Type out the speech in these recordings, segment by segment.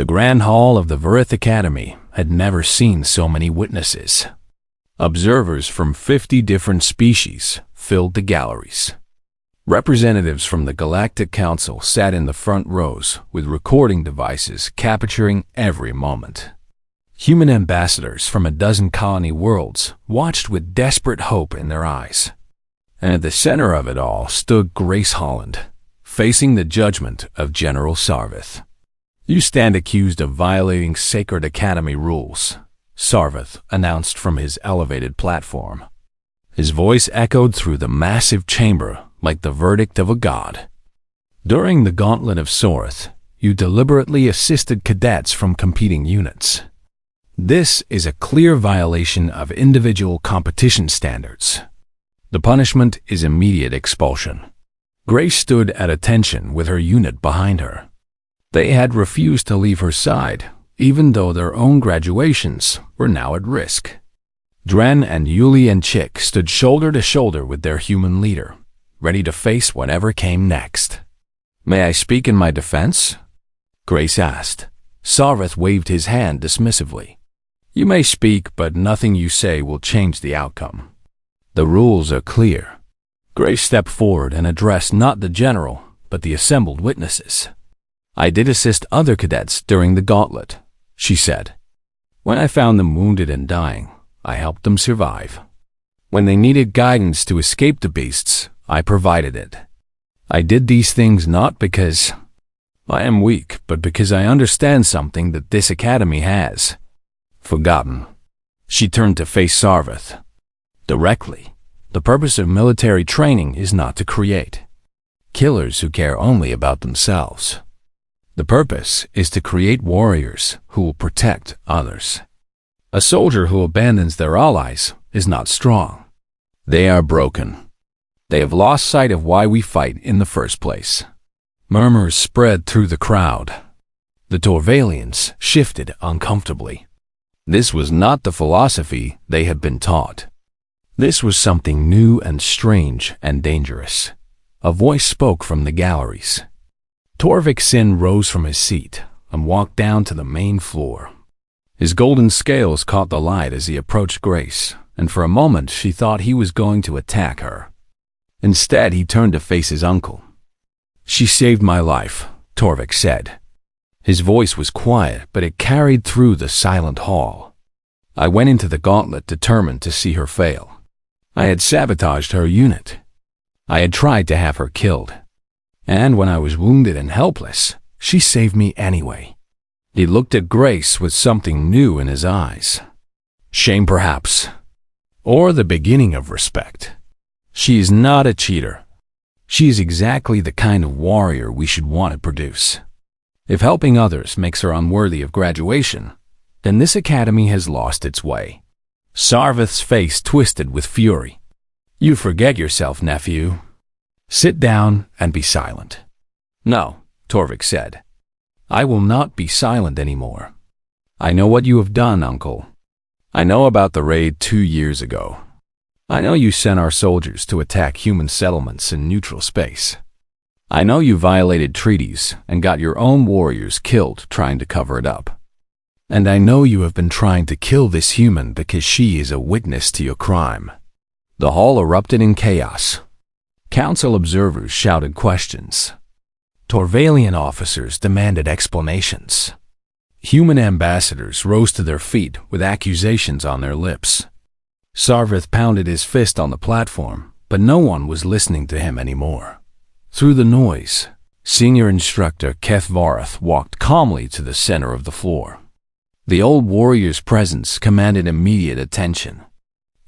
The Grand Hall of the Verith Academy had never seen so many witnesses. Observers from 50 different species filled the galleries. Representatives from the Galactic Council sat in the front rows with recording devices capturing every moment. Human ambassadors from a dozen colony worlds watched with desperate hope in their eyes. And at the center of it all stood Grace Holland, facing the judgment of General Sarvith. "You stand accused of violating Sacred Academy rules," Sarvith announced from his elevated platform. His voice echoed through the massive chamber like the verdict of a god. "During the Gauntlet of Sorth, you deliberately assisted cadets from competing units. This is a clear violation of individual competition standards. The punishment is immediate expulsion." Grace stood at attention with her unit behind her. They had refused to leave her side, even though their own graduations were now at risk. Dren and Yuli and Chick stood shoulder to shoulder with their human leader, ready to face whatever came next. "May I speak in my defense?" Grace asked. Sarvith waved his hand dismissively. "You may speak, but nothing you say will change the outcome. The rules are clear." Grace stepped forward and addressed not the general, but the assembled witnesses. "I did assist other cadets during the gauntlet," she said. "When I found them wounded and dying, I helped them survive. When they needed guidance to escape the beasts, I provided it. I did these things not because I am weak, but because I understand something that this academy has forgotten." She turned to face Sarvith directly. "The purpose of military training is not to create killers who care only about themselves. The purpose is to create warriors who will protect others. A soldier who abandons their allies is not strong. They are broken. They have lost sight of why we fight in the first place." Murmurs spread through the crowd. The Torvalians shifted uncomfortably. This was not the philosophy they had been taught. This was something new and strange and dangerous. A voice spoke from the galleries. Torvik Sin rose from his seat and walked down to the main floor. His golden scales caught the light as he approached Grace, and for a moment she thought he was going to attack her. Instead, he turned to face his uncle. "She saved my life," Torvik said. His voice was quiet, but it carried through the silent hall. "I went into the gauntlet determined to see her fail. I had sabotaged her unit. I had tried to have her killed. And when I was wounded and helpless, she saved me anyway." He looked at Grace with something new in his eyes. Shame, perhaps, or the beginning of respect. "She is not a cheater. She is exactly the kind of warrior we should want to produce. If helping others makes her unworthy of graduation, then this academy has lost its way." Sarvith's face twisted with fury. "You forget yourself, nephew. Sit down and be silent." "No," Torvik said. "I will not be silent anymore. I know what you have done, uncle. I know about the raid 2 years ago. I know you sent our soldiers to attack human settlements in neutral space. I know you violated treaties and got your own warriors killed trying to cover it up. And I know you have been trying to kill this human because she is a witness to your crime." The hall erupted in chaos. Council observers shouted questions. Torvalian officers demanded explanations. Human ambassadors rose to their feet with accusations on their lips. Sarvith pounded his fist on the platform, but no one was listening to him anymore. Through the noise, Senior Instructor Keth Vareth walked calmly to the center of the floor. The old warrior's presence commanded immediate attention.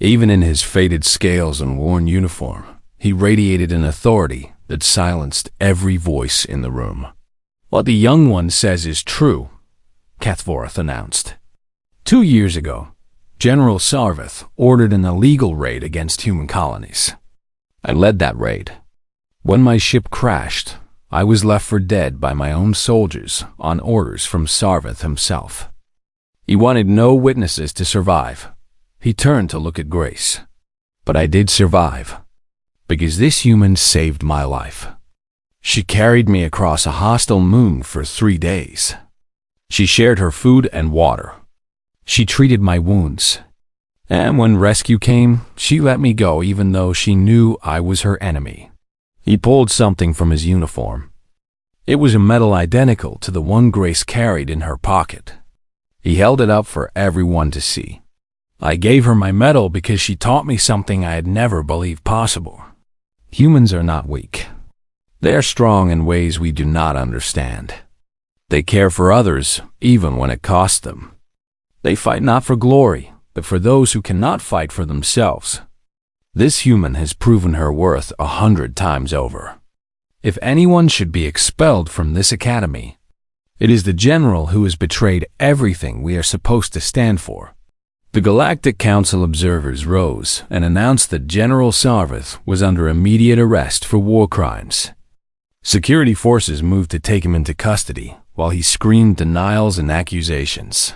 Even in his faded scales and worn uniform, he radiated an authority that silenced every voice in the room. "What the young one says is true," Kethvorth announced. 2 years ago, General Sarvith ordered an illegal raid against human colonies. I led that raid. When my ship crashed, I was left for dead by my own soldiers on orders from Sarvith himself. He wanted no witnesses to survive. He turned to look at Grace. But I did survive, because this human saved my life. She carried me across a hostile moon for 3 days. She shared her food and water. She treated my wounds. And when rescue came, she let me go even though she knew I was her enemy. He pulled something from his uniform. It was a medal identical to the one Grace carried in her pocket. He held it up for everyone to see. I gave her my medal because she taught me something I had never believed possible. Humans are not weak. They are strong in ways we do not understand. They care for others, even when it costs them. They fight not for glory, but for those who cannot fight for themselves. This human has proven her worth 100 times over. If anyone should be expelled from this academy, it is the general who has betrayed everything we are supposed to stand for. The Galactic Council observers rose and announced that General Sarvath was under immediate arrest for war crimes. Security forces moved to take him into custody while he screamed denials and accusations.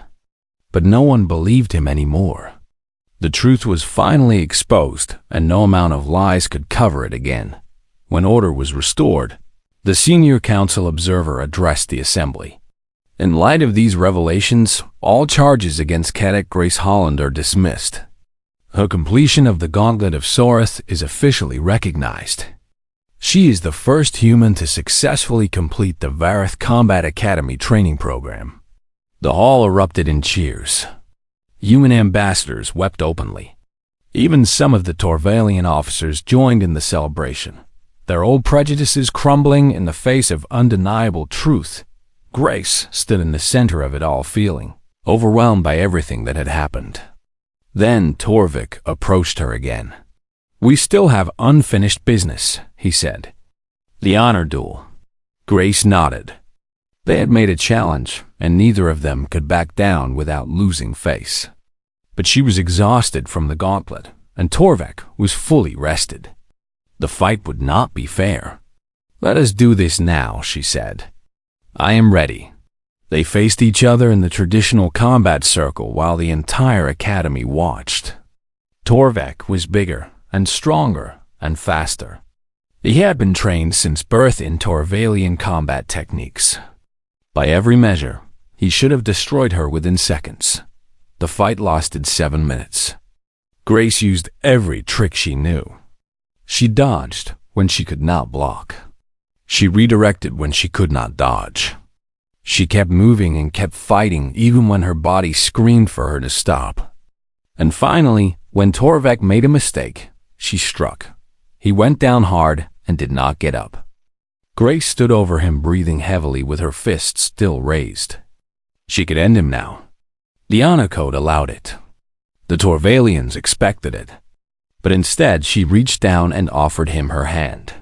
But no one believed him anymore. The truth was finally exposed, and no amount of lies could cover it again. When order was restored, the senior council observer addressed the assembly. In light of these revelations, all charges against Cadet Grace Holland are dismissed. Her completion of the Gauntlet of Soreth is officially recognized. She is the first human to successfully complete the Vareth Combat Academy training program. The hall erupted in cheers. Human ambassadors wept openly. Even some of the Torvalian officers joined in the celebration, their old prejudices crumbling in the face of undeniable truth. Grace stood in the center of it all, feeling overwhelmed by everything that had happened. Then Torvik approached her again. "We still have unfinished business," he said. "The honor duel." Grace nodded. They had made a challenge, and neither of them could back down without losing face. But she was exhausted from the gauntlet, and Torvik was fully rested. The fight would not be fair. "Let us do this now," she said. "I am ready." They faced each other in the traditional combat circle while the entire academy watched. Torvik was bigger and stronger and faster. He had been trained since birth in Torvalian combat techniques. By every measure, he should have destroyed her within seconds. The fight lasted 7 minutes. Grace used every trick she knew. She dodged when she could not block. She redirected when she could not dodge. She kept moving and kept fighting even when her body screamed for her to stop. And finally, when Torvik made a mistake, she struck. He went down hard and did not get up. Grace stood over him, breathing heavily with her fists still raised. She could end him now. The honor code allowed it. The Torvalians expected it. But instead, she reached down and offered him her hand.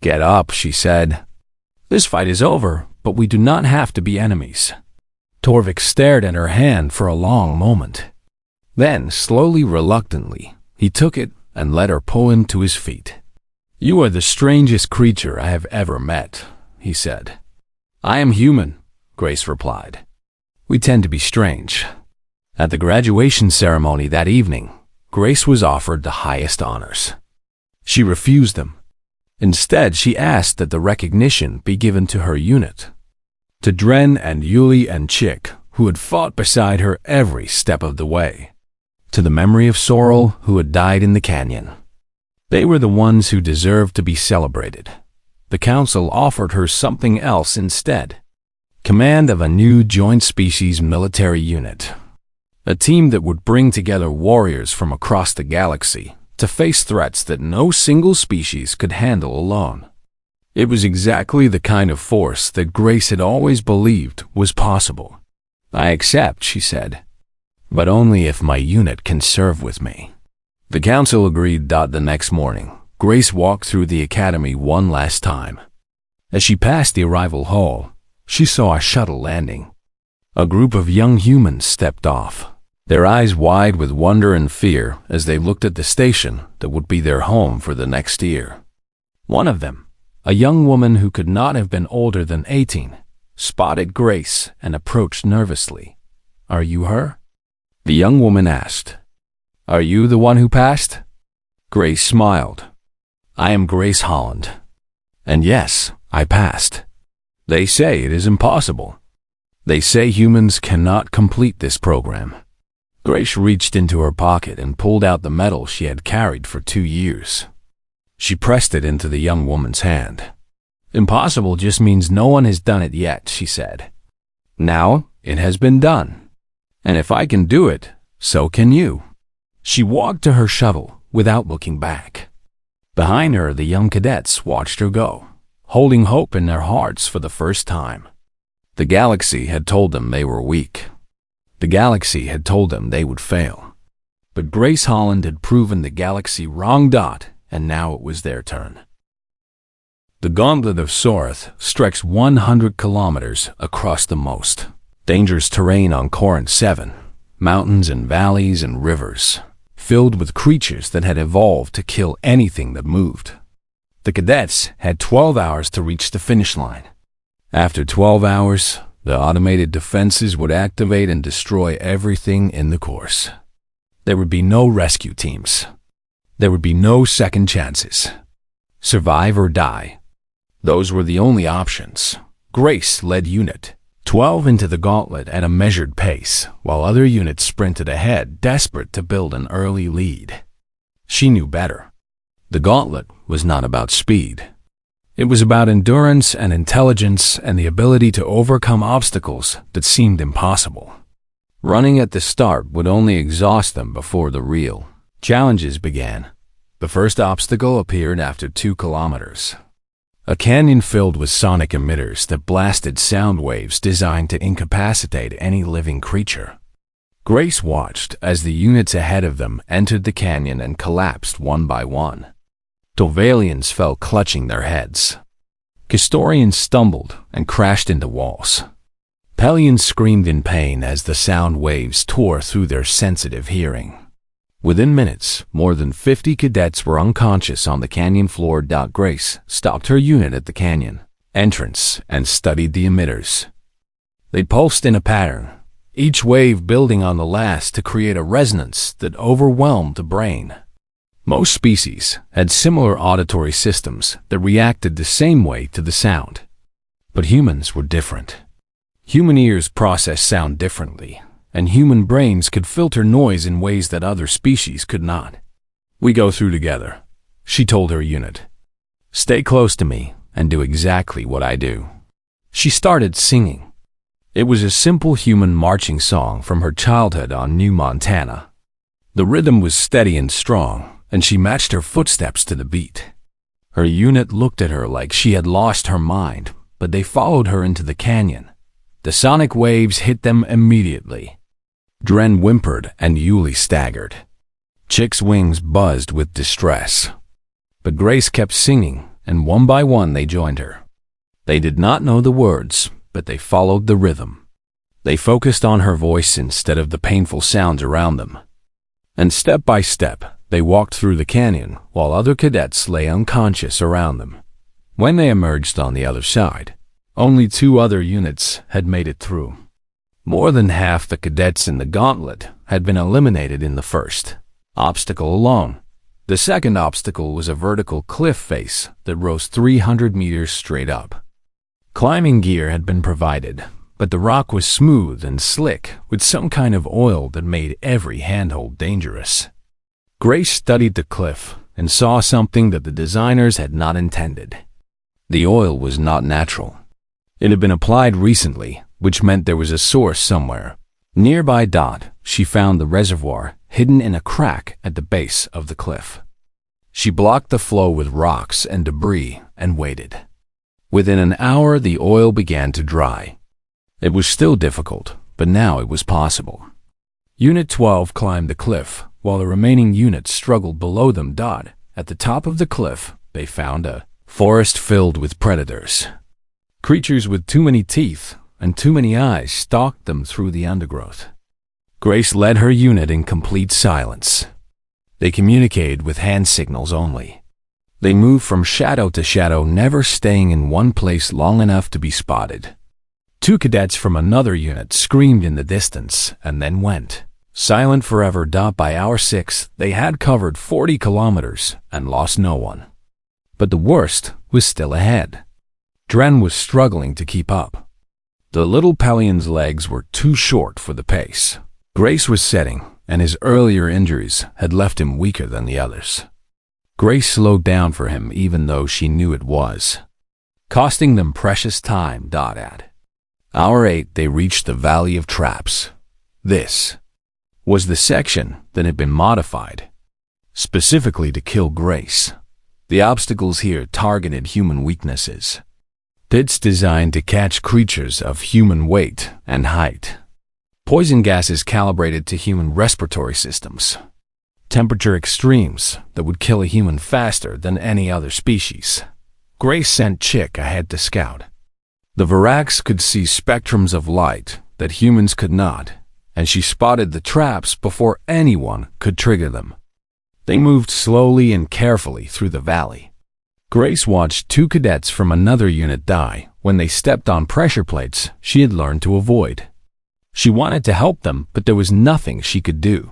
"Get up," she said. "This fight is over, but we do not have to be enemies." Torvik stared at her hand for a long moment. Then, slowly, reluctantly, he took it and let her pull him to his feet. "You are the strangest creature I have ever met," he said. "I am human," Grace replied. "We tend to be strange." At the graduation ceremony that evening, Grace was offered the highest honors. She refused them. Instead, she asked that the recognition be given to her unit, to Dren and Yuli and Chick, who had fought beside her every step of the way, to the memory of Sorrel, who had died in the canyon. They were the ones who deserved to be celebrated. The council offered her something else instead: command of a new joint species military unit, a team that would bring together warriors from across the galaxy to face threats that no single species could handle alone. It was exactly the kind of force that Grace had always believed was possible. "I accept," she said, "but only if my unit can serve with me." The council agreed. The next morning, Grace walked through the academy one last time. As she passed the arrival hall, she saw a shuttle landing. A group of young humans stepped off, their eyes wide with wonder and fear as they looked at the station that would be their home for the next year. One of them, a young woman who could not have been older than 18, spotted Grace and approached nervously. "Are you her?" The young woman asked. "Are you the one who passed?" Grace smiled. "I am Grace Holland. And yes, I passed. They say it is impossible." They say humans cannot complete this program. Grace reached into her pocket and pulled out the medal she had carried for 2 years. She pressed it into the young woman's hand. Impossible just means no one has done it yet, she said. Now it has been done. And if I can do it, so can you. She walked to her shuttle without looking back. Behind her, the young cadets watched her go, holding hope in their hearts for the first time. The galaxy had told them they were weak. The galaxy had told them they would fail. But Grace Holland had proven the galaxy wrong. And now it was their turn. The Gauntlet of Sorth stretched 100 kilometers across the most dangerous terrain on Corinth 7, mountains and valleys and rivers, filled with creatures that had evolved to kill anything that moved. The cadets had 12 hours to reach the finish line. After 12 hours, the automated defenses would activate and destroy everything in the course. There would be no rescue teams. There would be no second chances. Survive or die. Those were the only options. Grace led Unit 12 into the gauntlet at a measured pace, while other units sprinted ahead, desperate to build an early lead. She knew better. The gauntlet was not about speed. It was about endurance and intelligence and the ability to overcome obstacles that seemed impossible. Running at the start would only exhaust them before the real challenges began. The first obstacle appeared after 2 kilometers. A canyon filled with sonic emitters that blasted sound waves designed to incapacitate any living creature. Grace watched as the units ahead of them entered the canyon and collapsed one by one. Tovalians fell clutching their heads. Castorians stumbled and crashed into walls. Pelians screamed in pain as the sound waves tore through their sensitive hearing. Within minutes, more than 50 cadets were unconscious on the canyon floor. Grace stopped her unit at the canyon entrance and studied the emitters. They pulsed in a pattern, each wave building on the last to create a resonance that overwhelmed the brain. Most species had similar auditory systems that reacted the same way to the sound. But humans were different. Human ears process sound differently, and human brains could filter noise in ways that other species could not. "We go through together," she told her unit. "Stay close to me and do exactly what I do." She started singing. It was a simple human marching song from her childhood on New Montana. The rhythm was steady and strong, and she matched her footsteps to the beat. Her unit looked at her like she had lost her mind, but they followed her into the canyon. The sonic waves hit them immediately. Dren whimpered and Yuli staggered. Chick's wings buzzed with distress. But Grace kept singing, and one by one they joined her. They did not know the words, but they followed the rhythm. They focused on her voice instead of the painful sounds around them. And step by step, they walked through the canyon while other cadets lay unconscious around them. When they emerged on the other side, only 2 other units had made it through. More than half the cadets in the gauntlet had been eliminated in the first obstacle alone. The second obstacle was a vertical cliff face that rose 300 meters straight up. Climbing gear had been provided, but the rock was smooth and slick with some kind of oil that made every handhold dangerous. Grace studied the cliff and saw something that the designers had not intended. The oil was not natural. It had been applied recently, which meant there was a source somewhere. Nearby. She found the reservoir hidden in a crack at the base of the cliff. She blocked the flow with rocks and debris and waited. Within an hour, the oil began to dry. It was still difficult, but now it was possible. Unit 12 climbed the cliff, while the remaining units struggled below them. At the top of the cliff, they found a forest filled with predators. Creatures with too many teeth and too many eyes stalked them through the undergrowth. Grace led her unit in complete silence. They communicated with hand signals only. They moved from shadow to shadow, never staying in one place long enough to be spotted. 2 cadets from another unit screamed in the distance and then went silent forever. By hour 6, they had covered 40 kilometers and lost no one. But the worst was still ahead. Dren was struggling to keep up. The little Pellion's legs were too short for the pace Grace was setting, and his earlier injuries had left him weaker than the others. Grace slowed down for him even though she knew it was costing them precious time. At hour 8 they reached the Valley of Traps. This was the section that had been modified specifically to kill Grace. The obstacles here targeted human weaknesses. Pits designed to catch creatures of human weight and height. Poison gases calibrated to human respiratory systems. Temperature extremes that would kill a human faster than any other species. Grace sent Chick ahead to scout. The Virax could see spectrums of light that humans could not, and she spotted the traps before anyone could trigger them. They moved slowly and carefully through the valley. Grace watched 2 cadets from another unit die when they stepped on pressure plates she had learned to avoid. She wanted to help them, but there was nothing she could do.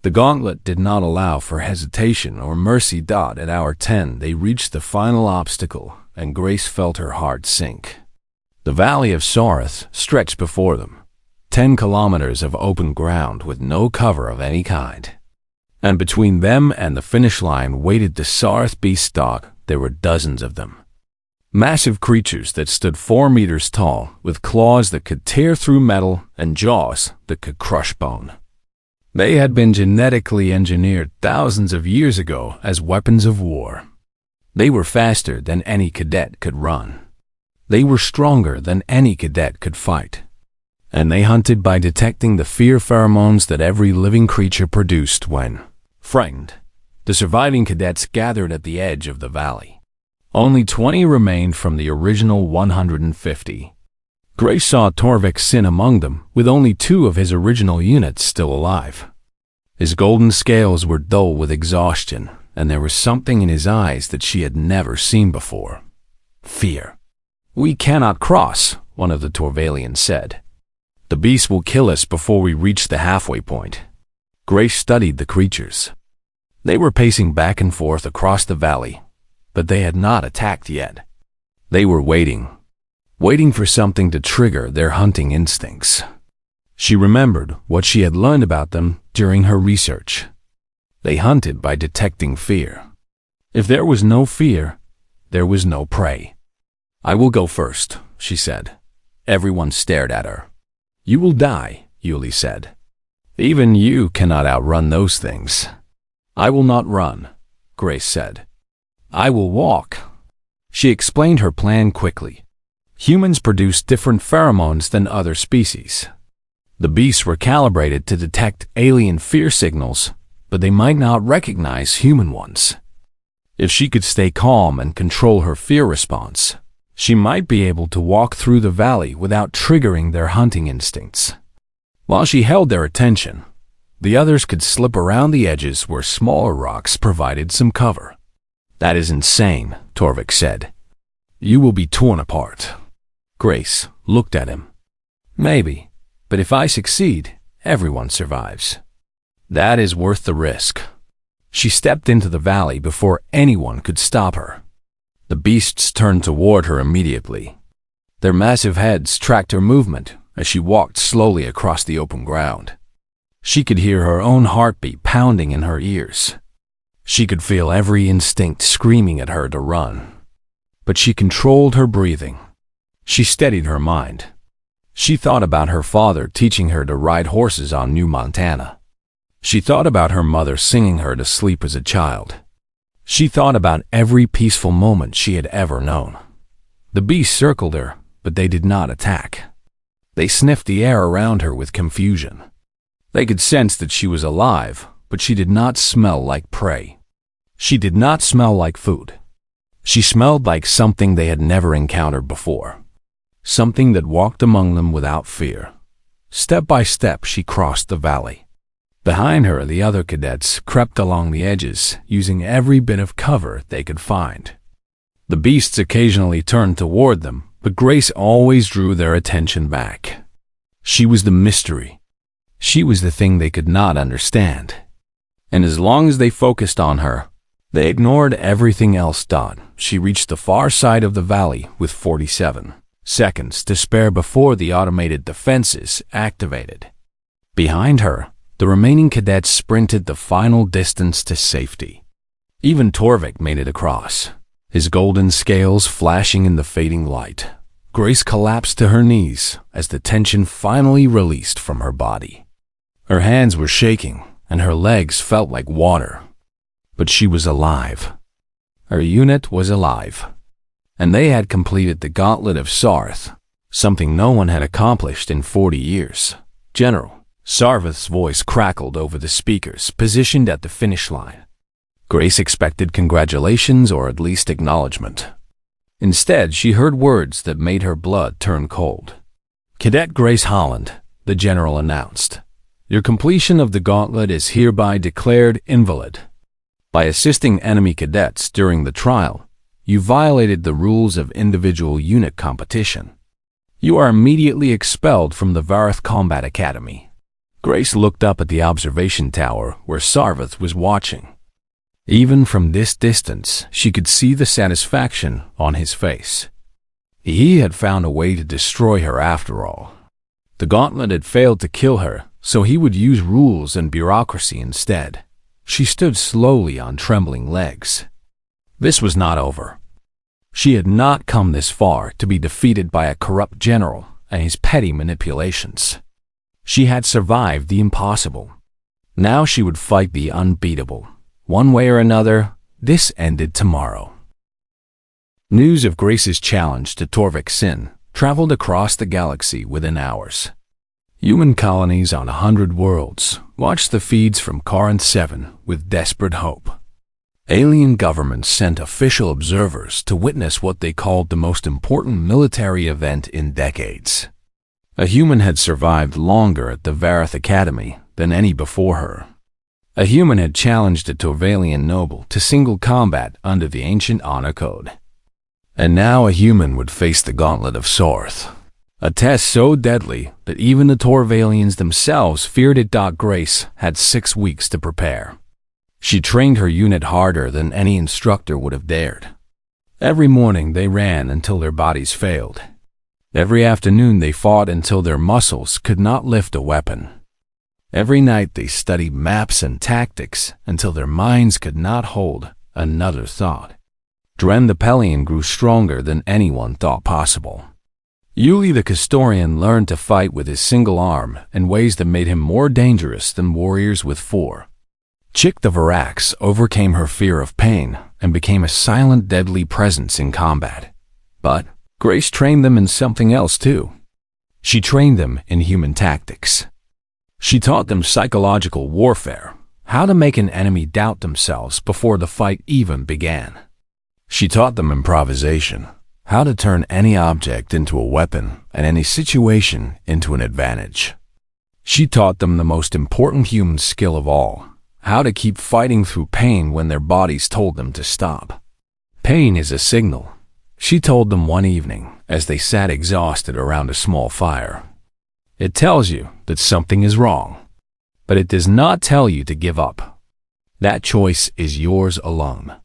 The gauntlet did not allow for hesitation or mercy. At hour 10 they reached the final obstacle, and Grace felt her heart sink. The Valley of Sarath stretched before them, 10 kilometers of open ground with no cover of any kind. And between them and the finish line waited the Sarath beast. There were dozens of them. Massive creatures that stood 4 meters tall, with claws that could tear through metal and jaws that could crush bone. They had been genetically engineered thousands of years ago as weapons of war. They were faster than any cadet could run. They were stronger than any cadet could fight. And they hunted by detecting the fear pheromones that every living creature produced when frightened. The surviving cadets gathered at the edge of the valley. Only 20 remained from the original 150. Grace saw Torvik Sin among them, with only 2 of his original units still alive. His golden scales were dull with exhaustion, and there was something in his eyes that she had never seen before. Fear. "We cannot cross," one of the Torvalians said. "The beast will kill us before we reach the halfway point." Grace studied the creatures. They were pacing back and forth across the valley, but they had not attacked yet. They were waiting for something to trigger their hunting instincts. She remembered what she had learned about them during her research. They hunted by detecting fear. If there was no fear, there was no prey. "I will go first," she said. Everyone stared at her. "You will die," Yuli said. "Even you cannot outrun those things." "I will not run," Grace said. "I will walk." She explained her plan quickly. Humans produce different pheromones than other species. The beasts were calibrated to detect alien fear signals, but they might not recognize human ones. If she could stay calm and control her fear response, she might be able to walk through the valley without triggering their hunting instincts. While she held their attention, the others could slip around the edges where smaller rocks provided some cover. "That is insane," Torvik said. "You will be torn apart." Grace looked at him. "Maybe, but if I succeed, everyone survives. That is worth the risk." She stepped into the valley before anyone could stop her. The beasts turned toward her immediately. Their massive heads tracked her movement as she walked slowly across the open ground. She could hear her own heartbeat pounding in her ears. She could feel every instinct screaming at her to run. But she controlled her breathing. She steadied her mind. She thought about her father teaching her to ride horses on New Montana. She thought about her mother singing her to sleep as a child. She thought about every peaceful moment she had ever known. The beasts circled her, but they did not attack. They sniffed the air around her with confusion. They could sense that she was alive, but she did not smell like prey. She did not smell like food. She smelled like something they had never encountered before. Something that walked among them without fear. Step by step, she crossed the valley. Behind her, the other cadets crept along the edges, using every bit of cover they could find. The beasts occasionally turned toward them, but Grace always drew their attention back. She was the mystery. She was the thing they could not understand. And as long as they focused on her, they ignored everything else. She reached the far side of the valley with 47. seconds to spare before the automated defenses activated. Behind her, the remaining cadets sprinted the final distance to safety. Even Torvik made it across, his golden scales flashing in the fading light. Grace collapsed to her knees as the tension finally released from her body. Her hands were shaking, and her legs felt like water. But she was alive. Her unit was alive. And they had completed the Gauntlet of Sarth, something no one had accomplished in 40 years. General, Sarvath's voice crackled over the speakers positioned at the finish line. Grace expected congratulations or at least acknowledgement. Instead, she heard words that made her blood turn cold. Cadet Grace Holland, the general announced, your completion of the gauntlet is hereby declared invalid. By assisting enemy cadets during the trial, you violated the rules of individual unit competition. You are immediately expelled from the Vareth Combat Academy. Grace looked up at the observation tower where Sarvath was watching. Even from this distance, she could see the satisfaction on his face. He had found a way to destroy her after all. The gauntlet had failed to kill her, so he would use rules and bureaucracy instead. She stood slowly on trembling legs. This was not over. She had not come this far to be defeated by a corrupt general and his petty manipulations. She had survived the impossible. Now she would fight the unbeatable. One way or another, this ended tomorrow. News of Grace's challenge to Torvik Sin traveled across the galaxy within hours. Human colonies on 100 worlds watched the feeds from Corinth 7 with desperate hope. Alien governments sent official observers to witness what they called the most important military event in decades. A human had survived longer at the Vareth Academy than any before her. A human had challenged a Torvalian noble to single combat under the ancient honor code. And now a human would face the Gauntlet of Sarth, a test so deadly that even the Torvalians themselves feared it. Grace had 6 weeks to prepare. She trained her unit harder than any instructor would have dared. Every morning they ran until their bodies failed. Every afternoon they fought until their muscles could not lift a weapon. Every night they studied maps and tactics until their minds could not hold another thought. Dren the Pelian grew stronger than anyone thought possible. Yuli the Castorian learned to fight with his single arm in ways that made him more dangerous than warriors with 4. Chick the Varax overcame her fear of pain and became a silent, deadly presence in combat. But Grace trained them in something else too. She trained them in human tactics. She taught them psychological warfare, how to make an enemy doubt themselves before the fight even began. She taught them improvisation, how to turn any object into a weapon and any situation into an advantage. She taught them the most important human skill of all, how to keep fighting through pain when their bodies told them to stop. Pain is a signal, she told them one evening as they sat exhausted around a small fire. It tells you that something is wrong, but it does not tell you to give up. That choice is yours alone.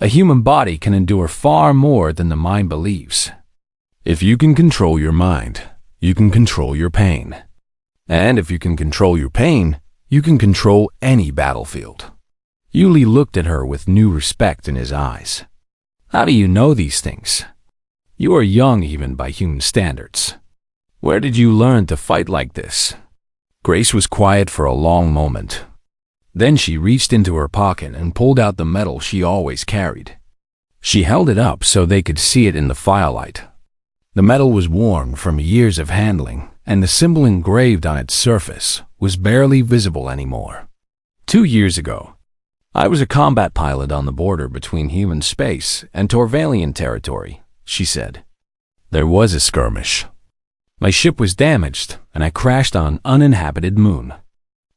A human body can endure far more than the mind believes. If you can control your mind, you can control your pain. And if you can control your pain, you can control any battlefield. Yuli looked at her with new respect in his eyes. How do you know these things? You are young even by human standards. Where did you learn to fight like this? Grace was quiet for a long moment. Then she reached into her pocket and pulled out the medal she always carried. She held it up so they could see it in the firelight. The medal was worn from years of handling, and the symbol engraved on its surface was barely visible anymore. 2 years ago, I was a combat pilot on the border between human space and Torvalian territory, she said. There was a skirmish. My ship was damaged, and I crashed on an uninhabited moon.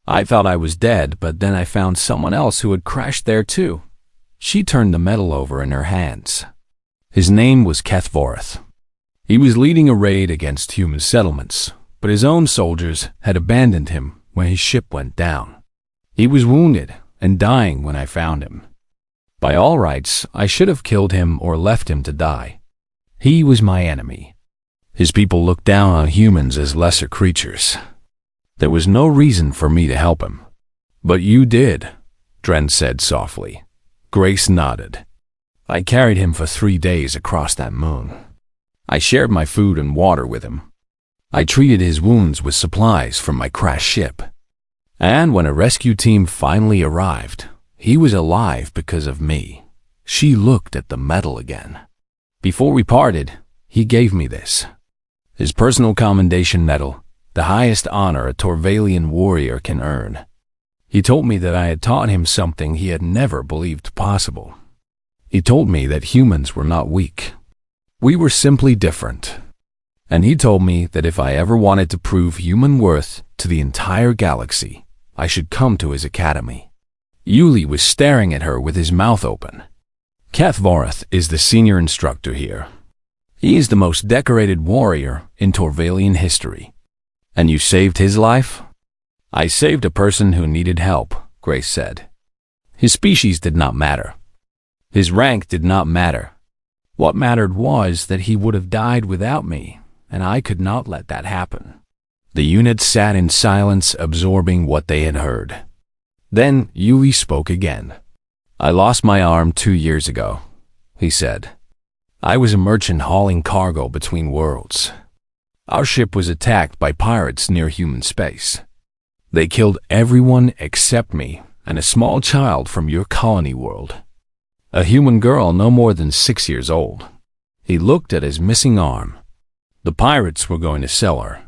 I thought I was dead, but then I found someone else who had crashed there too. She turned the medal over in her hands. His name was Kethvorth. He was leading a raid against human settlements, but his own soldiers had abandoned him when his ship went down. He was wounded and dying when I found him. By all rights, I should have killed him or left him to die. He was my enemy. His people looked down on humans as lesser creatures. There was no reason for me to help him. But you did, Dren said softly. Grace nodded. I carried him for 3 days across that moon. I shared my food and water with him. I treated his wounds with supplies from my crashed ship. And when a rescue team finally arrived, he was alive because of me. She looked at the medal again. Before we parted, he gave me this. His personal commendation medal, the highest honor a Torvalian warrior can earn. He told me that I had taught him something he had never believed possible. He told me that humans were not weak. We were simply different. And he told me that if I ever wanted to prove human worth to the entire galaxy, I should come to his academy. Yuli was staring at her with his mouth open. Cathvorath is the senior instructor here. He is the most decorated warrior in Torvalian history. And you saved his life? I saved a person who needed help, Grace said. His species did not matter. His rank did not matter. What mattered was that he would have died without me, and I could not let that happen. The unit sat in silence, absorbing what they had heard. Then Yuli spoke again. I lost my arm 2 years ago, he said. I was a merchant hauling cargo between worlds. Our ship was attacked by pirates near human space. They killed everyone except me and a small child from your colony world. A human girl no more than 6 years old. He looked at his missing arm. The pirates were going to sell her.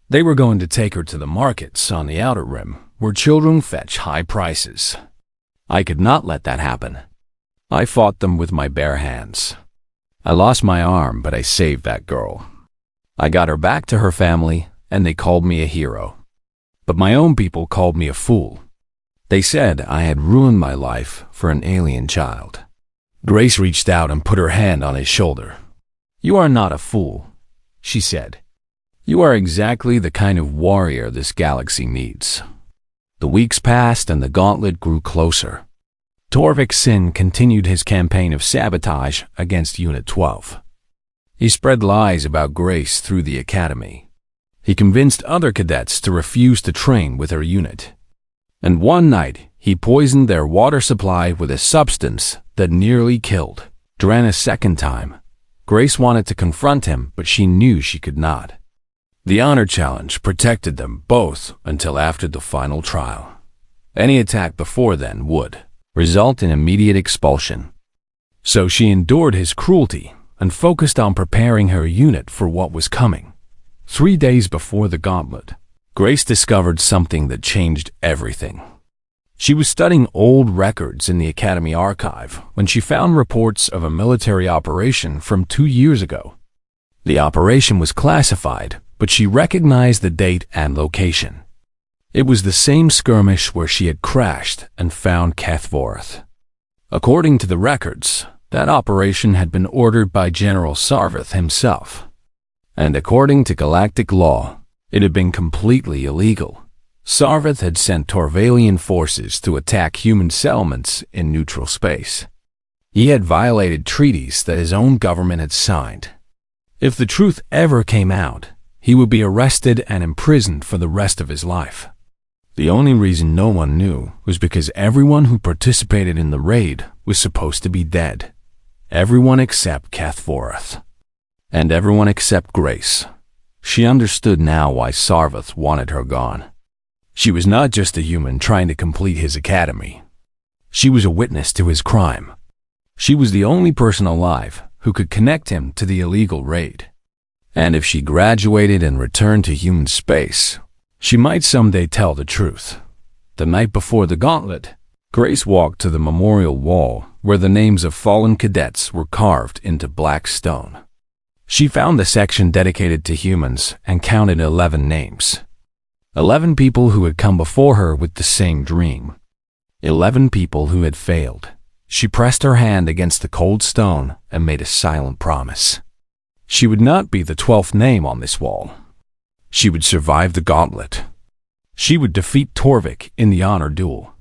They were going to take her to the markets on the Outer Rim, where children fetch high prices. I could not let that happen. I fought them with my bare hands. I lost my arm, but I saved that girl. I got her back to her family, and they called me a hero. But my own people called me a fool. They said I had ruined my life for an alien child. Grace reached out and put her hand on his shoulder. You are not a fool, she said. You are exactly the kind of warrior this galaxy needs. The weeks passed and the gauntlet grew closer. Torvik Sin continued his campaign of sabotage against Unit 12. He spread lies about Grace through the academy. He convinced other cadets to refuse to train with her unit. And one night, he poisoned their water supply with a substance that nearly killed Dren a second time. Grace wanted to confront him, but she knew she could not. The honor challenge protected them both until after the final trial. Any attack before then would result in immediate expulsion. So she endured his cruelty and focused on preparing her unit for what was coming. 3 days before the gauntlet, Grace discovered something that changed everything. She was studying old records in the Academy archive when she found reports of a military operation from 2 years ago. The operation was classified, but she recognized the date and location. It was the same skirmish where she had crashed and found Cathvorath. According to the records, that operation had been ordered by General Sarvath himself. And according to galactic law, it had been completely illegal. Sarvath had sent Torvalian forces to attack human settlements in neutral space. He had violated treaties that his own government had signed. If the truth ever came out, he would be arrested and imprisoned for the rest of his life. The only reason no one knew was because everyone who participated in the raid was supposed to be dead. Everyone except Cathvorath. And everyone except Grace. She understood now why Sarvath wanted her gone. She was not just a human trying to complete his academy. She was a witness to his crime. She was the only person alive who could connect him to the illegal raid. And if she graduated and returned to human space, she might someday tell the truth. The night before the gauntlet, Grace walked to the memorial wall where the names of fallen cadets were carved into black stone. She found the section dedicated to humans and counted 11 names. 11 people who had come before her with the same dream. 11 people who had failed. She pressed her hand against the cold stone and made a silent promise. She would not be the 12th name on this wall. She would survive the gauntlet. She would defeat Torvik in the honor duel.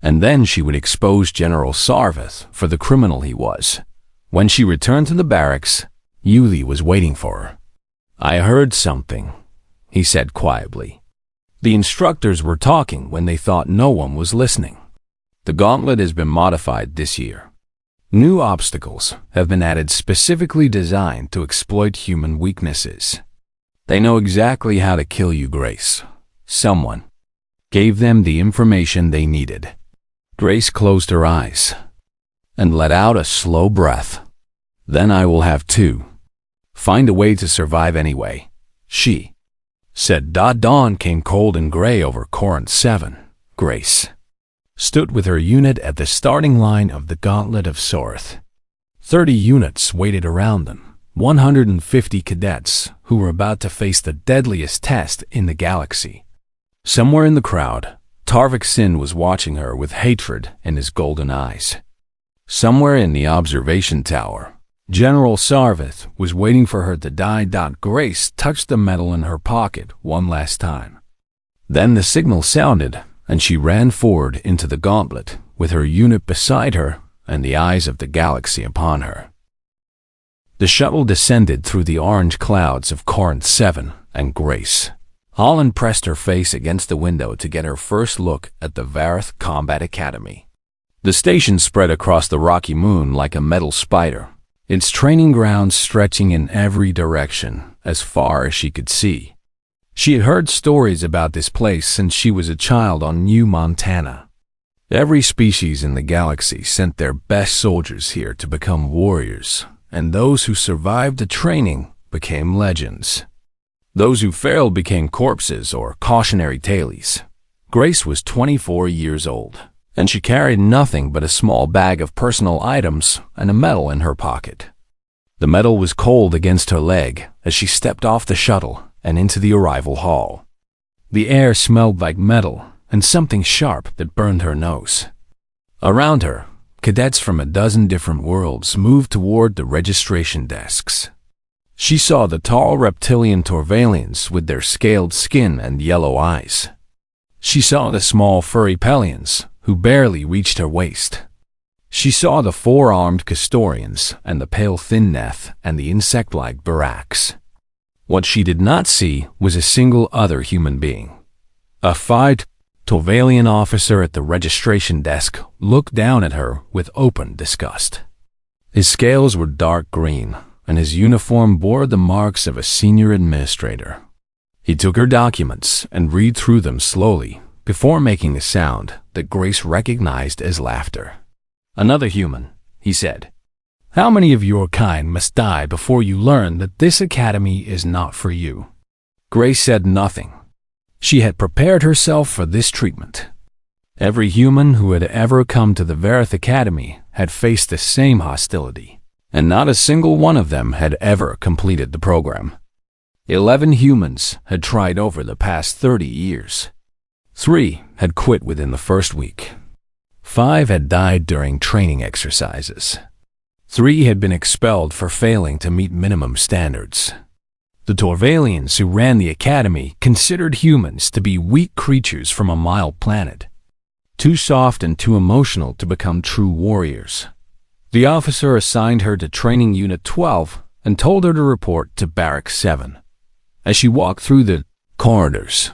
And then she would expose General Sarvath for the criminal he was. When she returned to the barracks, Yuli was waiting for her. "I heard something," he said quietly. The instructors were talking when they thought no one was listening. The gauntlet has been modified this year. New obstacles have been added specifically designed to exploit human weaknesses. They know exactly how to kill you, Grace. Someone gave them the information they needed. Grace closed her eyes and let out a slow breath. "Then I will have to find a way to survive anyway," she said. Dawn came cold and gray over Corinth 7. Grace stood with her unit at the starting line of the Gauntlet of Sorth. 30 units waited around them, 150 cadets who were about to face the deadliest test in the galaxy. Somewhere in the crowd, Tarvik Sin was watching her with hatred in his golden eyes. Somewhere in the observation tower, General Sarvith was waiting for her to die. Grace touched the medal in her pocket one last time. Then the signal sounded, and she ran forward into the gauntlet with her unit beside her and the eyes of the galaxy upon her. The shuttle descended through the orange clouds of Corinth 7, and Grace Holland pressed her face against the window to get her first look at the Vareth Combat Academy. The station spread across the rocky moon like a metal spider, its training grounds stretching in every direction as far as she could see. She had heard stories about this place since she was a child on New Montana. Every species in the galaxy sent their best soldiers here to become warriors, and those who survived the training became legends. Those who failed became corpses or cautionary tales. Grace was 24 years old, and she carried nothing but a small bag of personal items and a medal in her pocket. The medal was cold against her leg as she stepped off the shuttle and into the arrival hall. The air smelled like metal and something sharp that burned her nose. Around her, cadets from a dozen different worlds moved toward the registration desks. She saw the tall reptilian Torvalians with their scaled skin and yellow eyes. She saw the small furry Pelians, who barely reached her waist. She saw the four-armed Castorians and the pale thin Neth and the insect-like Barax. What she did not see was a single other human being. A five Torvalian officer at the registration desk looked down at her with open disgust. His scales were dark green, and his uniform bore the marks of a senior administrator. He took her documents and read through them slowly before making a sound that Grace recognized as laughter. "Another human," he said. "How many of your kind must die before you learn that this academy is not for you?" Grace said nothing. She had prepared herself for this treatment. Every human who had ever come to the Vareth Academy had faced the same hostility, and not a single one of them had ever completed the program. 11 humans had tried over the past 30 years. 3 had quit within the first week. 5 had died during training exercises. 3 had been expelled for failing to meet minimum standards. The Torvalians who ran the academy considered humans to be weak creatures from a mild planet, too soft and too emotional to become true warriors. The officer assigned her to Training Unit 12 and told her to report to Barrack 7. As she walked through the corridors,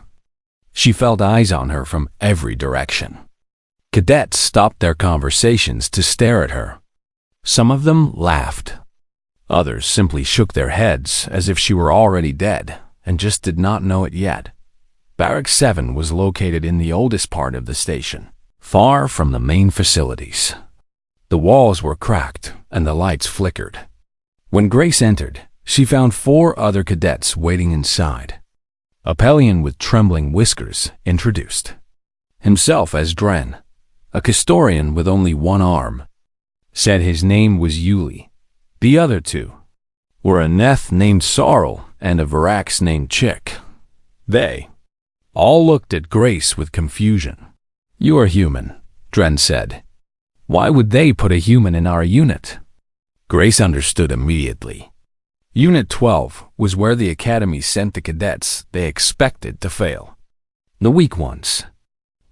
she felt eyes on her from every direction. Cadets stopped their conversations to stare at her. Some of them laughed. Others simply shook their heads as if she were already dead and just did not know it yet. Barrack 7 was located in the oldest part of the station, far from the main facilities. The walls were cracked and the lights flickered. When Grace entered, she found 4 other cadets waiting inside. A Pelian with trembling whiskers introduced himself as Dren. A Castorian with only one arm said his name was Yuli. The other 2 were a Neth named Sorrel and a Varax named Chick. They all looked at Grace with confusion. "You are human," Dren said. "Why would they put a human in our unit?" Grace understood immediately. Unit 12 was where the academy sent the cadets they expected to fail. The weak ones.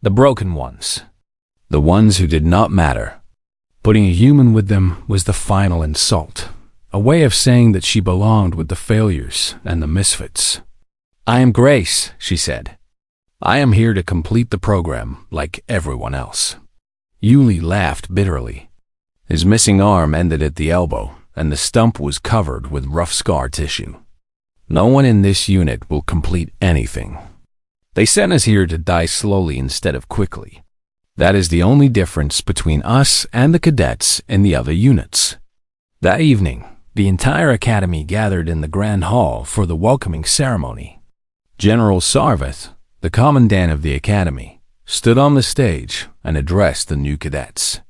The broken ones. The ones who did not matter. Putting a human with them was the final insult, a way of saying that she belonged with the failures and the misfits. "I am Grace," she said. "I am here to complete the program like everyone else." Yuli laughed bitterly. His missing arm ended at the elbow, and the stump was covered with rough scar tissue. "No one in this unit will complete anything. They sent us here to die slowly instead of quickly. That is the only difference between us and the cadets in the other units." That evening, the entire academy gathered in the Grand Hall for the welcoming ceremony. General Sarvath, the commandant of the academy, stood on the stage and addressed the new cadets.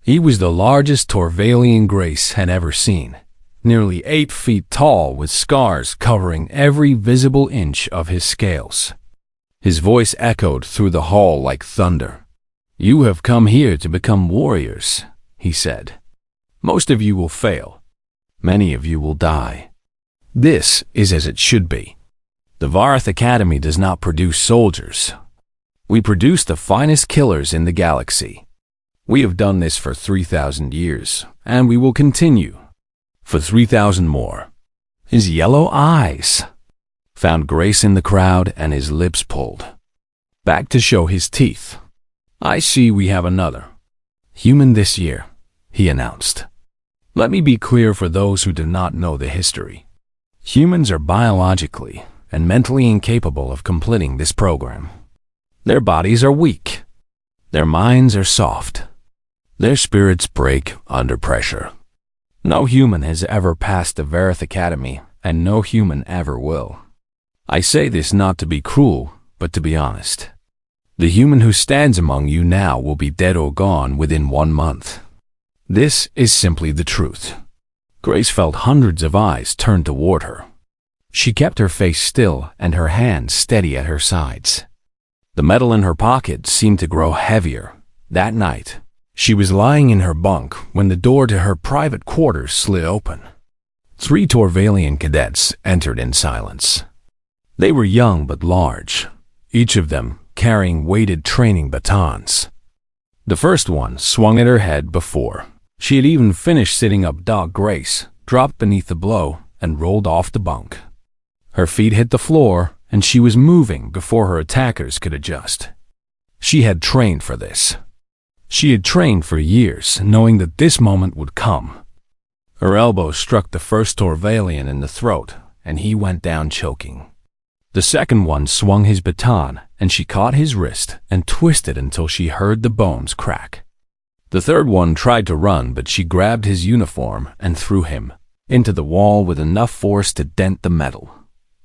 He was the largest Torvalian Grace had ever seen, nearly 8 feet tall with scars covering every visible inch of his scales. His voice echoed through the hall like thunder. "You have come here to become warriors," he said. "Most of you will fail. Many of you will die. This is as it should be. The Varath Academy does not produce soldiers. We produce the finest killers in the galaxy. We have done this for 3,000 years, and we will continue for 3,000 more." His yellow eyes found Grace in the crowd, and his lips pulled back to show his teeth. "I see we have another human this year," he announced. "Let me be clear for those who do not know the history. Humans are biologically and mentally incapable of completing this program. Their bodies are weak. Their minds are soft. Their spirits break under pressure. No human has ever passed the Varath Academy, and no human ever will. I say this not to be cruel, but to be honest. The human who stands among you now will be dead or gone within 1 month. This is simply the truth." Grace felt hundreds of eyes turned toward her. She kept her face still and her hands steady at her sides. The metal in her pocket seemed to grow heavier. That night, she was lying in her bunk when the door to her private quarters slid open. 3 Torvalian cadets entered in silence. They were young but large, each of them carrying weighted training batons. The first one swung at her head before she had even finished sitting up. Grace dropped beneath the blow and rolled off the bunk. Her feet hit the floor, and she was moving before her attackers could adjust. She had trained for this. She had trained for years, knowing that this moment would come. Her elbow struck the first Torvalian in the throat, and he went down choking. The second one swung his baton, and she caught his wrist and twisted until she heard the bones crack. The third one tried to run, but she grabbed his uniform and threw him into the wall with enough force to dent the metal.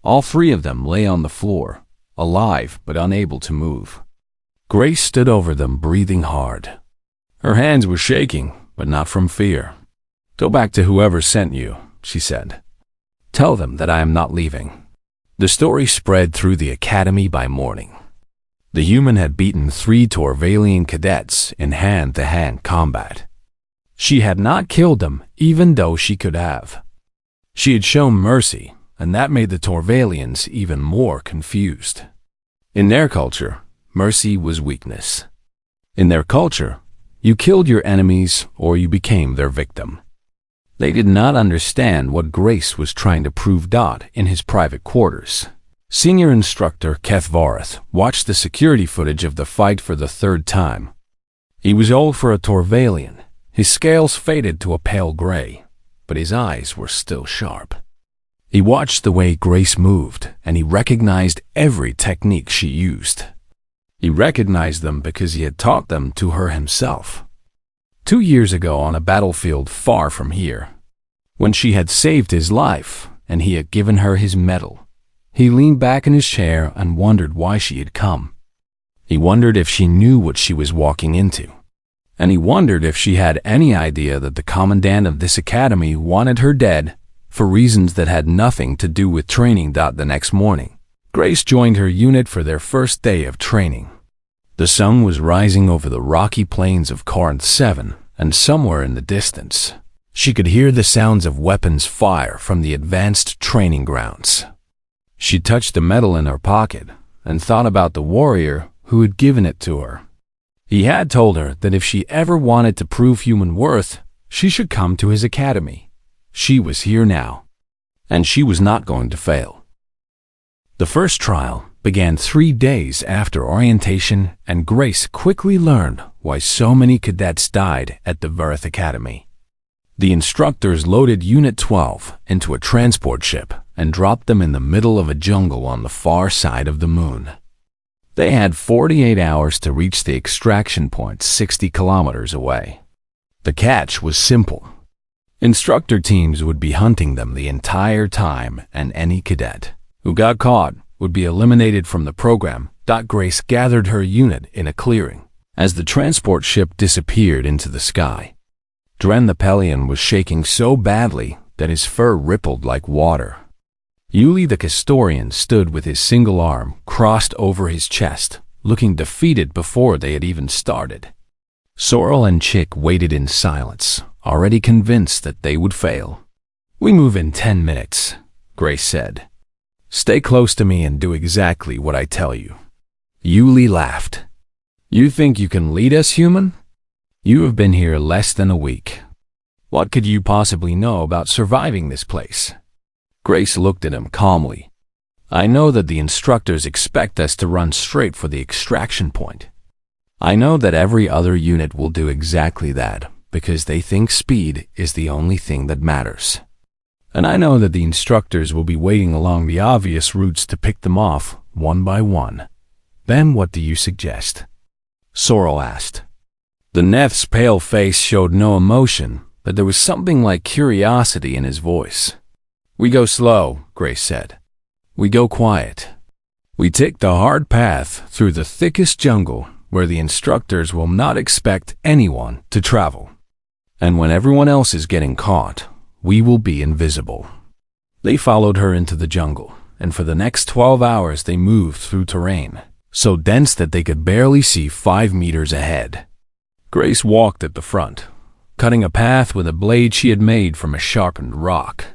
All 3 of them lay on the floor, alive but unable to move. Grace stood over them, breathing hard. Her hands were shaking, but not from fear. "Go back to whoever sent you," she said. "Tell them that I am not leaving." The story spread through the academy by morning. The human had beaten 3 Torvalian cadets in hand-to-hand combat. She had not killed them, even though she could have. She had shown mercy, and that made the Torvalians even more confused. In their culture, mercy was weakness. In their culture, you killed your enemies or you became their victim. They did not understand what Grace was trying to prove. In his private quarters, Senior Instructor Keth Varath watched the security footage of the fight for the 3rd time. He was old for a Torvalian. His scales faded to a pale gray, but his eyes were still sharp. He watched the way Grace moved, and he recognized every technique she used. He recognized them because he had taught them to her himself. 2 years ago on a battlefield far from here, when she had saved his life and he had given her his medal, he leaned back in his chair and wondered why she had come. He wondered if she knew what she was walking into. And he wondered if she had any idea that the commandant of this academy wanted her dead for reasons that had nothing to do with training. The next morning, Grace joined her unit for their first day of training. The sun was rising over the rocky plains of Corinth 7, and somewhere in the distance, she could hear the sounds of weapons fire from the advanced training grounds. She touched the medal in her pocket and thought about the warrior who had given it to her. He had told her that if she ever wanted to prove human worth, she should come to his academy. She was here now, and she was not going to fail. The first trial began 3 days after orientation, and Grace quickly learned why so many cadets died at the Verith Academy. The instructors loaded Unit 12 into a transport ship and dropped them in the middle of a jungle on the far side of the moon. They had 48 hours to reach the extraction point 60 kilometers away. The catch was simple. Instructor teams would be hunting them the entire time, and any cadet who got caught would be eliminated from the program. Grace gathered her unit in a clearing as the transport ship disappeared into the sky. Dren the Pelion was shaking so badly that his fur rippled like water. Yuli the Castorian stood with his single arm crossed over his chest, looking defeated before they had even started. Sorrel and Chick waited in silence, already convinced that they would fail. "We move in 10 minutes, Grace said. "Stay close to me and do exactly what I tell you." Yuli laughed. "You think you can lead us, human? You have been here less than a week. What could you possibly know about surviving this place?" Grace looked at him calmly. "I know that the instructors expect us to run straight for the extraction point. I know that every other unit will do exactly that because they think speed is the only thing that matters. And I know that the instructors will be waiting along the obvious routes to pick them off one by one. Then what do you suggest?" Sorrel asked. The Neth's pale face showed no emotion, but there was something like curiosity in his voice. "We go slow," Grace said. "We go quiet. We take the hard path through the thickest jungle where the instructors will not expect anyone to travel. And when everyone else is getting caught, we will be invisible." They followed her into the jungle, and for the next 12 hours they moved through terrain so dense that they could barely see 5 meters ahead. Grace walked at the front, cutting a path with a blade she had made from a sharpened rock.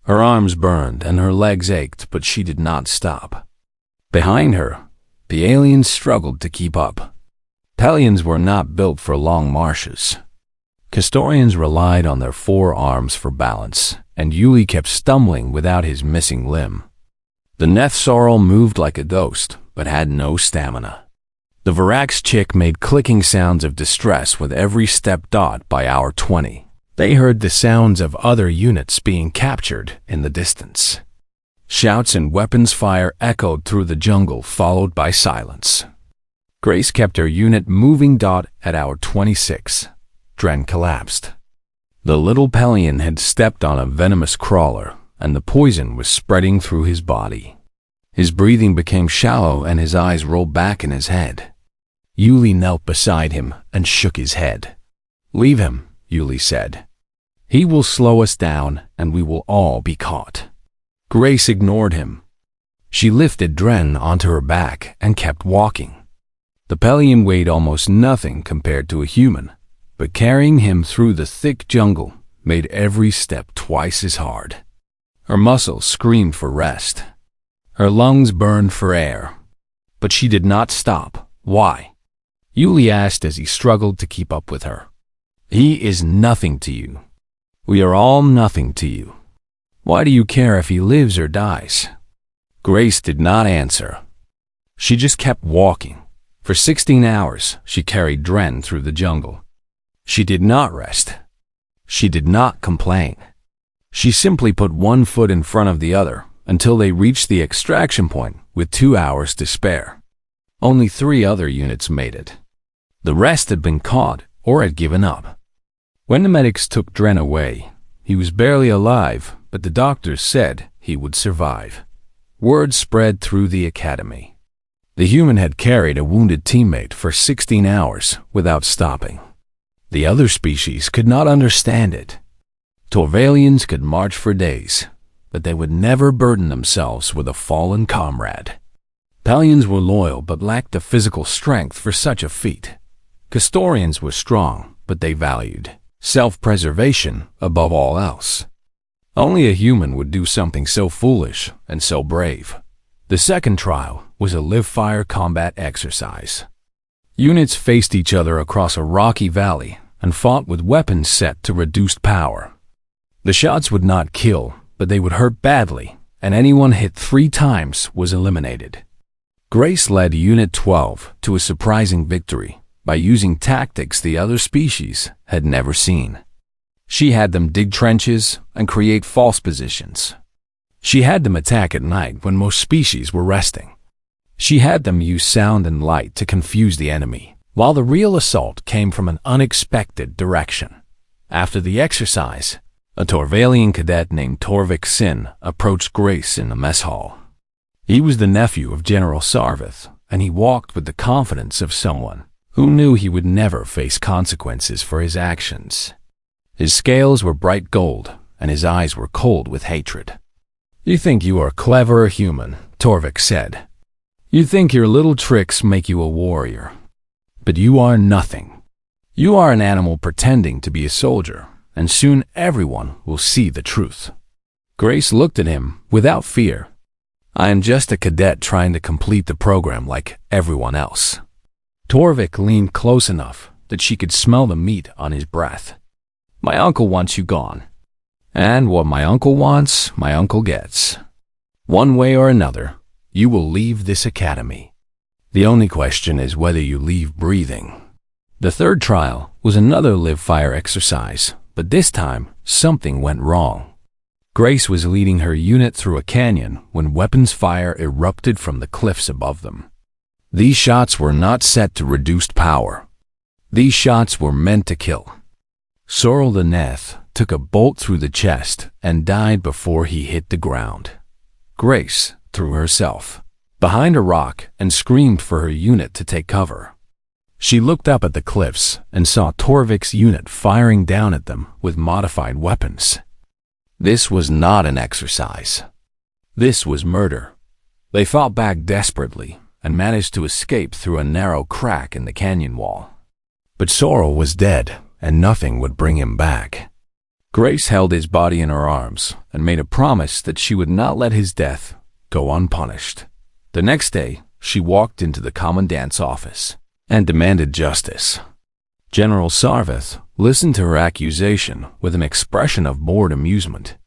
Her arms burned and her legs ached, but she did not stop. Behind her, the aliens struggled to keep up. Pelions were not built for long marches. Castorians relied on their forearms for balance, and Yuli kept stumbling without his missing limb. The Neth Sorrel moved like a ghost, but had no stamina. The Varax Chick made clicking sounds of distress with every step. By hour 20, they heard the sounds of other units being captured in the distance. Shouts and weapons fire echoed through the jungle, followed by silence. Grace kept her unit moving. At hour 26, Dren collapsed. The little Pelion had stepped on a venomous crawler, and the poison was spreading through his body. His breathing became shallow and his eyes rolled back in his head. Yuli knelt beside him and shook his head. "Leave him," Yuli said. "He will slow us down and we will all be caught." Grace ignored him. She lifted Dren onto her back and kept walking. The Pelion weighed almost nothing compared to a human, but carrying him through the thick jungle made every step twice as hard. Her muscles screamed for rest. Her lungs burned for air. But she did not stop. "Why?" Yuli asked as he struggled to keep up with her. "He is nothing to you. We are all nothing to you. Why do you care if he lives or dies?" Grace did not answer. She just kept walking. For 16 hours, she carried Dren through the jungle. She did not rest. She did not complain. She simply put one foot in front of the other until they reached the extraction point with 2 hours to spare. Only 3 other units made it. The rest had been caught or had given up. When the medics took Dren away, he was barely alive, but the doctors said he would survive. Word spread through the academy. The human had carried a wounded teammate for 16 hours without stopping. The other species could not understand it. Torvalians could march for days, but they would never burden themselves with a fallen comrade. Pelions were loyal but lacked the physical strength for such a feat. Castorians were strong, but they valued self-preservation above all else. Only a human would do something so foolish and so brave. The second trial was a live-fire combat exercise. Units faced each other across a rocky valley and fought with weapons set to reduced power. The shots would not kill, but they would hurt badly, and anyone hit 3 times was eliminated. Grace led Unit 12 to a surprising victory by using tactics the other species had never seen. She had them dig trenches and create false positions. She had them attack at night when most species were resting. She had them use sound and light to confuse the enemy, while the real assault came from an unexpected direction. After the exercise, a Torvalian cadet named Torvik Sin approached Grace in the mess hall. He was the nephew of General Sarvith, and he walked with the confidence of someone who knew he would never face consequences for his actions. His scales were bright gold, and his eyes were cold with hatred. "You think you are clever human," Torvik said. "You think your little tricks make you a warrior. But you are nothing. You are an animal pretending to be a soldier, and soon everyone will see the truth." Grace looked at him without fear. "I am just a cadet trying to complete the program like everyone else." Torvik leaned close enough that she could smell the meat on his breath. "My uncle wants you gone. And what my uncle wants, my uncle gets. One way or another, you will leave this academy. The only question is whether you leave breathing." The third trial was another live-fire exercise, but this time something went wrong. Grace was leading her unit through a canyon when weapons fire erupted from the cliffs above them. These shots were not set to reduced power. These shots were meant to kill. Sorrel the Neth took a bolt through the chest and died before he hit the ground. Grace threw herself behind a rock and screamed for her unit to take cover. She looked up at the cliffs and saw Torvik's unit firing down at them with modified weapons. This was not an exercise. This was murder. They fought back desperately and managed to escape through a narrow crack in the canyon wall. But Sorrel was dead, and nothing would bring him back. Grace held his body in her arms and made a promise that she would not let his death go unpunished. The next day, she walked into the commandant's office and demanded justice. General Sarvith listened to her accusation with an expression of bored amusement.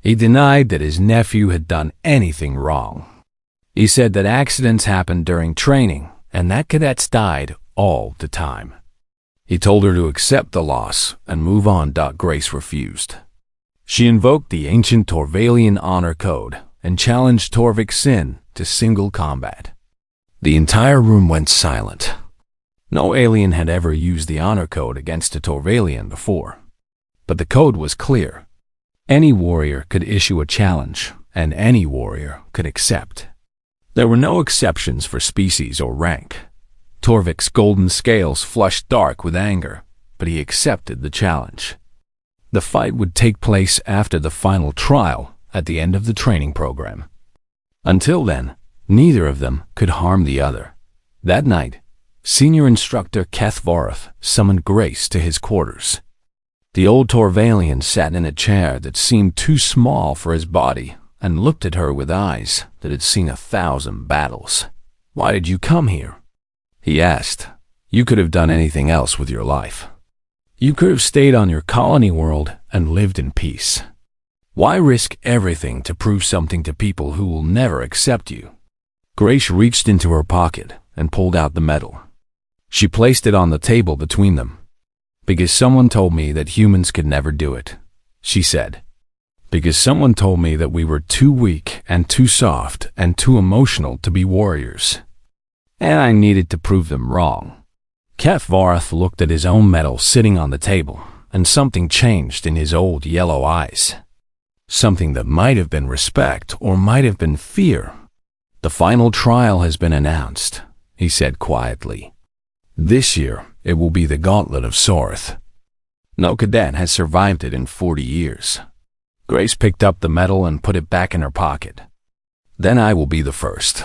He denied that his nephew had done anything wrong. He said that accidents happened during training and that cadets died all the time. He told her to accept the loss and move on. Grace refused. She invoked the ancient Torvalian honor code and challenged Torvik Sin to single combat. The entire room went silent. No alien had ever used the honor code against a Torvalian before. But the code was clear. Any warrior could issue a challenge, and any warrior could accept. There were no exceptions for species or rank. Torvik's golden scales flushed dark with anger, but he accepted the challenge. The fight would take place after the final trial at the end of the training program. Until then, neither of them could harm the other. That night, Senior Instructor Kethvarth summoned Grace to his quarters. The old Torvalian sat in a chair that seemed too small for his body and looked at her with eyes that had seen 1,000 battles. "Why did you come here?" he asked. "You could have done anything else with your life. You could have stayed on your colony world and lived in peace. Why risk everything to prove something to people who will never accept you?" Grace reached into her pocket and pulled out the medal. She placed it on the table between them. "Because someone told me that humans could never do it," she said. "Because someone told me that we were too weak and too soft and too emotional to be warriors. And I needed to prove them wrong." Kethvarth looked at his own medal sitting on the table, and something changed in his old yellow eyes. Something that might have been respect or might have been fear. "The final trial has been announced," he said quietly. "This year, it will be the Gauntlet of Sorth. No cadet has survived it in 40 years. Grace picked up the medal and put it back in her pocket. "Then I will be the first.